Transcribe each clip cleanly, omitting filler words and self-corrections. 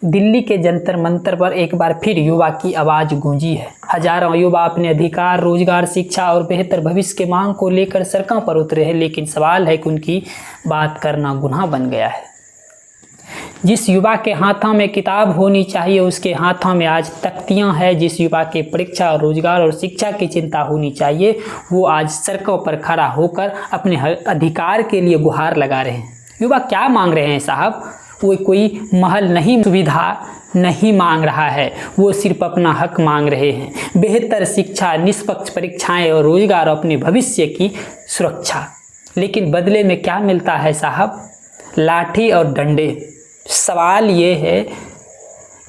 दिल्ली के जंतर मंतर पर एक बार फिर युवा की आवाज़ गूंजी है। हजारों युवा अपने अधिकार, रोजगार, शिक्षा और बेहतर भविष्य के मांग को लेकर सड़कों पर उतरे हैं, लेकिन सवाल है कि उनकी बात करना गुनाह बन गया है। जिस युवा के हाथों में किताब होनी चाहिए उसके हाथों में आज तख्तियां हैं। जिस युवा के परीक्षा और रोजगार और शिक्षा की चिंता होनी चाहिए वो आज सड़कों पर खड़ा होकर अपने अधिकार के लिए गुहार लगा रहे हैं। युवा क्या मांग रहे हैं साहब? वो कोई महल नहीं, सुविधा नहीं मांग रहा है, वो सिर्फ अपना हक मांग रहे हैं। बेहतर शिक्षा, निष्पक्ष परीक्षाएं और रोजगार, अपने भविष्य की सुरक्षा। लेकिन बदले में क्या मिलता है साहब? लाठी और डंडे। सवाल ये है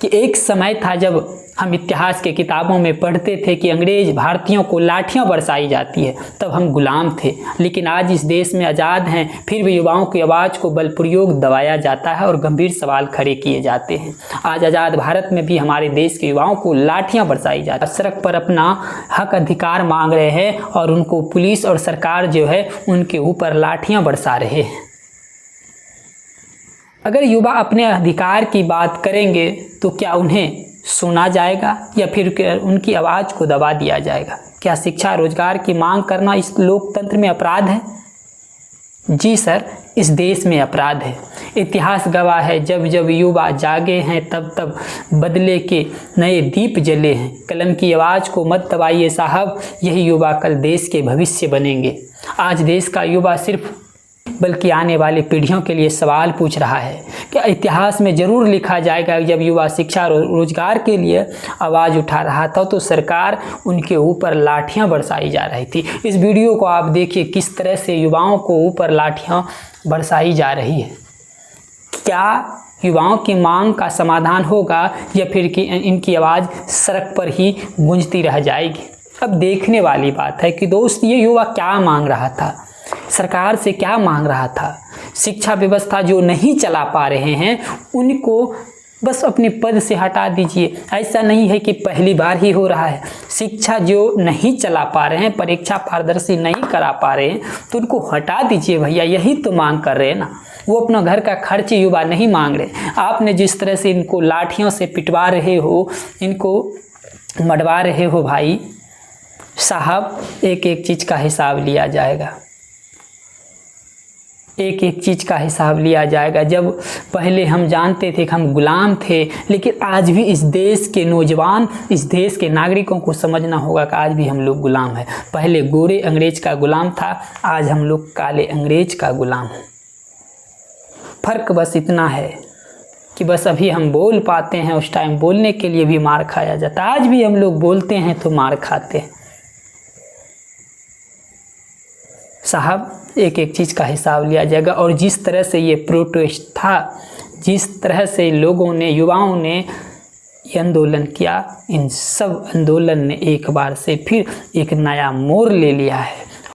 कि एक समय था जब हम इतिहास के किताबों में पढ़ते थे कि अंग्रेज भारतीयों को लाठियां बरसाई जाती है, तब हम गुलाम थे। लेकिन आज इस देश में आज़ाद हैं, फिर भी युवाओं की आवाज़ को बल प्रयोग दबाया जाता है और गंभीर सवाल खड़े किए जाते हैं। आज आज़ाद भारत में भी हमारे देश के युवाओं को लाठियां बरसाई जाती है, सड़क पर अपना हक अधिकार मांग रहे हैं और उनको पुलिस और सरकार जो है उनके ऊपर लाठियाँ बरसा रहे हैं। अगर युवा अपने अधिकार की बात करेंगे तो क्या उन्हें सुना जाएगा या फिर उनकी आवाज़ को दबा दिया जाएगा? क्या शिक्षा, रोजगार की मांग करना इस लोकतंत्र में अपराध है? जी सर, इस देश में अपराध है। इतिहास गवाह है, जब जब युवा जागे हैं तब तब बदले के नए दीप जले हैं। कलम की आवाज़ को मत दबाइए साहब, यही युवा कल देश के भविष्य बनेंगे। आज देश का युवा सिर्फ बल्कि आने वाली पीढ़ियों के लिए सवाल पूछ रहा है। क्या इतिहास में ज़रूर लिखा जाएगा जब युवा शिक्षा और रोजगार के लिए आवाज़ उठा रहा था तो सरकार उनके ऊपर लाठियां बरसाई जा रही थी। इस वीडियो को आप देखिए किस तरह से युवाओं को ऊपर लाठियां बरसाई जा रही है। क्या युवाओं की मांग का समाधान होगा या फिर कि इनकी आवाज़ सड़क पर ही गूंजती रह जाएगी? अब देखने वाली बात है कि दोस्त ये युवा क्या मांग रहा था, सरकार से क्या मांग रहा था। शिक्षा व्यवस्था जो नहीं चला पा रहे हैं उनको बस अपने पद से हटा दीजिए। ऐसा नहीं है कि पहली बार ही हो रहा है। शिक्षा जो नहीं चला पा रहे हैं, परीक्षा पारदर्शी नहीं करा पा रहे हैं तो उनको हटा दीजिए भैया, यही तो मांग कर रहे हैं ना। वो अपना घर का खर्च युवा नहीं मांग रहे। आपने जिस तरह से इनको लाठियों से पिटवा रहे हो, इनको मरवा रहे हो भाई साहब, एक एक चीज़ का हिसाब लिया जाएगा। एक एक चीज़ का हिसाब लिया जाएगा। जब पहले हम जानते थे कि हम गुलाम थे, लेकिन आज भी इस देश के नौजवान, इस देश के नागरिकों को समझना होगा कि आज भी हम लोग गुलाम हैं। पहले गोरे अंग्रेज का गुलाम था, आज हम लोग काले अंग्रेज का गुलाम हैं। फ़र्क बस इतना है कि बस अभी हम बोल पाते हैं, उस टाइम बोलने के लिए भी मार खाया जाता। आज भी हम लोग बोलते हैं तो मार खाते हैं। साहब, एक एक चीज़ का हिसाब लिया जाएगा। और जिस तरह से ये प्रोटेस्ट था, जिस तरह से लोगों ने, युवाओं ने ये आंदोलन किया, इन सब आंदोलन ने एक बार से फिर एक नया मोड़ ले लिया है।